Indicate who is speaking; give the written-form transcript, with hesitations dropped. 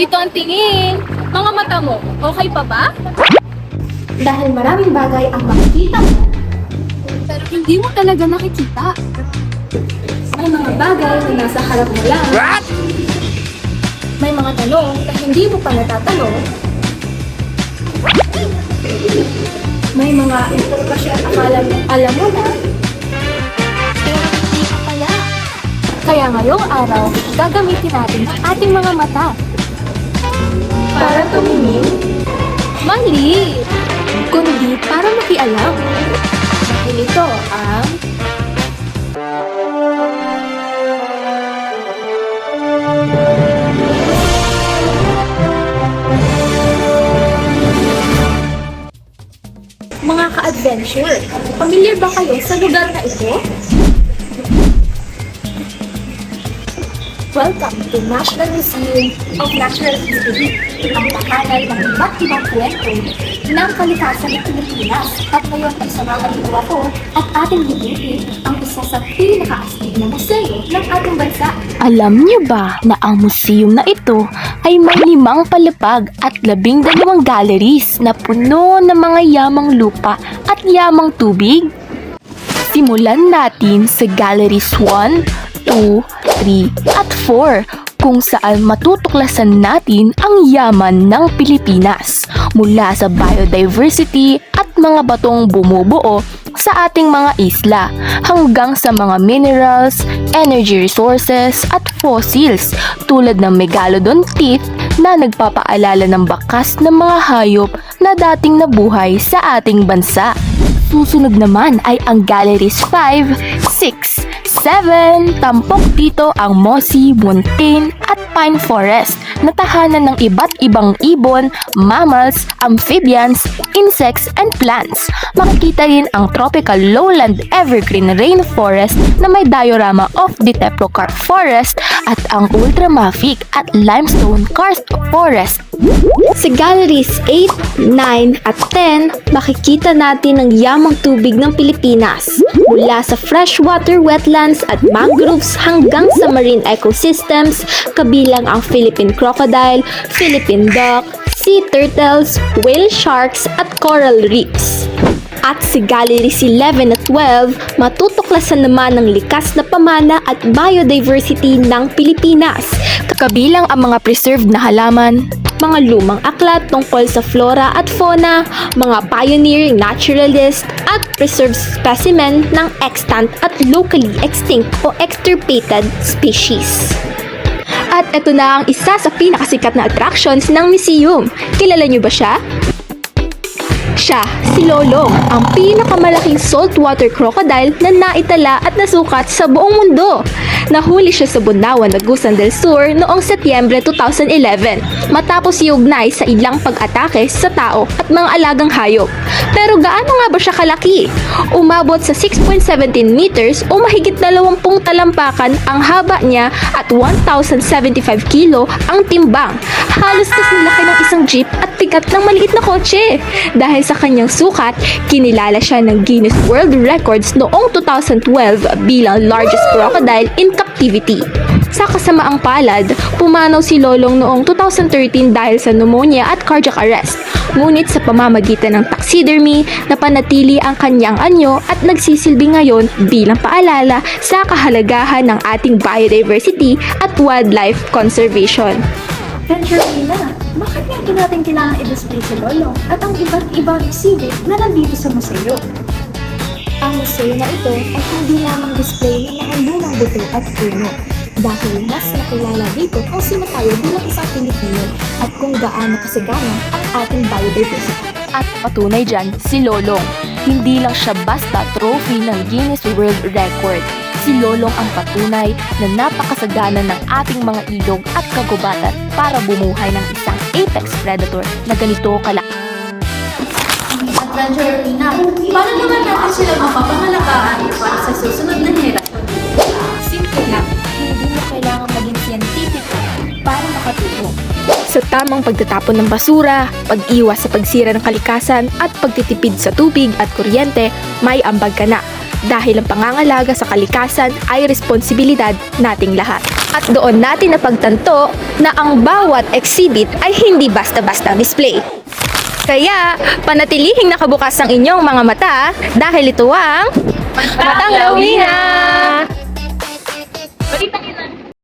Speaker 1: Dito ang tingin. Mga mata mo, okay pa ba?
Speaker 2: Dahil maraming bagay ang makikita mo,
Speaker 1: Pero hindi mo talaga nakikita.
Speaker 2: may mga bagay na nasa harap mo lang. May mga tanong na hindi mo pa natatanong. May mga impormasyon akala mo alam mo na.
Speaker 1: Pero hindi ka pala.
Speaker 2: Kaya ngayong araw, gagamitin natin ang ating mga mata para tumingin,
Speaker 1: Mali!
Speaker 2: kundi para makialam. Dahil ito ang mga ka-adventure. Familiar ba kayo sa lugar na ito? Welcome to National Museum of Natural History, ang tahanan ng iba't ibang kwento ng kalikasan ng Pilipinas. At ngayon ay samahan niyo ako at ating libutin ang isa sa pinakaastig na museo ng ating bansa.
Speaker 3: Alam niyo ba na ang museum na ito ay may 5 palapag at 12 galleries na puno ng mga yamang lupa at yamang tubig? Simulan natin sa galleries 1, 2, 3 at 4 kung saan matutuklasan natin ang yaman ng Pilipinas mula sa biodiversity at mga batong bumubuo sa ating mga isla hanggang sa mga minerals, energy resources at fossils tulad ng megalodon teeth na nagpapaalala ng bakas ng mga hayop na dating nabuhay sa ating bansa. Susunod naman ay ang galleries 5, 6, 7. Tampok dito ang mossy, montane at pine forest na tahanan ng iba't ibang ibon, mammals, amphibians, insects, and plants. Makikita rin ang tropical lowland evergreen rainforest na may diorama of the Teplokar Forest at ang ultramafic at limestone karst forest.
Speaker 2: Sa galleries 8, 9 at 10, makikita natin ang yamang tubig ng Pilipinas mula sa freshwater wetlands at mangroves hanggang sa marine ecosystems kabilang ang Philippine crocodile, Philippine duck, sea turtles, whale sharks at coral reefs. At sa galleries 11 at 12, matutuklasan naman ang likas na pamana at biodiversity ng Pilipinas.
Speaker 3: Kabilang ang mga preserved na halaman,
Speaker 2: Mga lumang aklat tungkol sa flora at fauna, mga pioneering naturalist at preserved specimen ng extant at locally extinct o extirpated species. At ito na ang isa sa pinakasikat na attractions ng museum. Kilala niyo ba siya? Siya, si Lolong, ang pinakamalaking saltwater crocodile na naitala at nasukat sa buong mundo. Nahuli siya sa Bunawan, Agusan del Sur noong Setyembre 2011 matapos iugnay sa ilang pag-atake sa tao at mga alagang hayop. Pero gaano nga ba siya kalaki? Umabot sa 6.17 meters o mahigit 20 talampakan ang haba niya at 1,075 kilo ang timbang. Halos kasing laki ng isang jeep at bigat ng maliit na kotse. Dahil sa kanyang sukat, kinilala siya ng Guinness World Records noong 2012 bilang largest crocodile in captivity. Sa kasamaang palad, pumanaw si Lolong noong 2013 dahil sa pneumonia at cardiac arrest. Ngunit sa pamamagitan ng taxidermy, napanatili ang kanyang anyo at nagsisilbi ngayon bilang paalala sa kahalagahan ng ating biodiversity at wildlife conservation.
Speaker 4: Angelina, bakit natin natin kailangan i-display si Lolo at ang iba't ibang exhibit na nandito sa museo?
Speaker 2: Ang museo na ito ay hindi lamang display ng mga lumang buto at puno dahil mas nakilala dito ang simatayo bilang isang Pilipino at kung gaano kasagana ang ating biodiversity.
Speaker 3: at patunay dyan si Lolong. Hindi lang siya basta trophy ng Guinness World Record. Si Lolong ang patunay na napakasagana ng ating mga ilog at kagubatan para bumuhay ng isang apex predator na ganito kalaki.
Speaker 4: Adventure Arena, paano naman natin sila mapapangalagaan para sa susunod na henerasyon?
Speaker 2: Simple lang, hindi mo kailangan maging scientific para makatulong.
Speaker 5: Sa tamang pagtatapon ng basura, pag-iwas sa pagsira ng kalikasan at pagtitipid sa tubig at kuryente, may ambag ka na. dahil ang pangangalaga sa kalikasan ay responsibilidad nating lahat.
Speaker 2: At doon natin napagtanto na ang bawat exhibit ay hindi basta-bastang display. Kaya, panatilihing nakabukas ang inyong mga mata dahil ito ang Matang Gawin!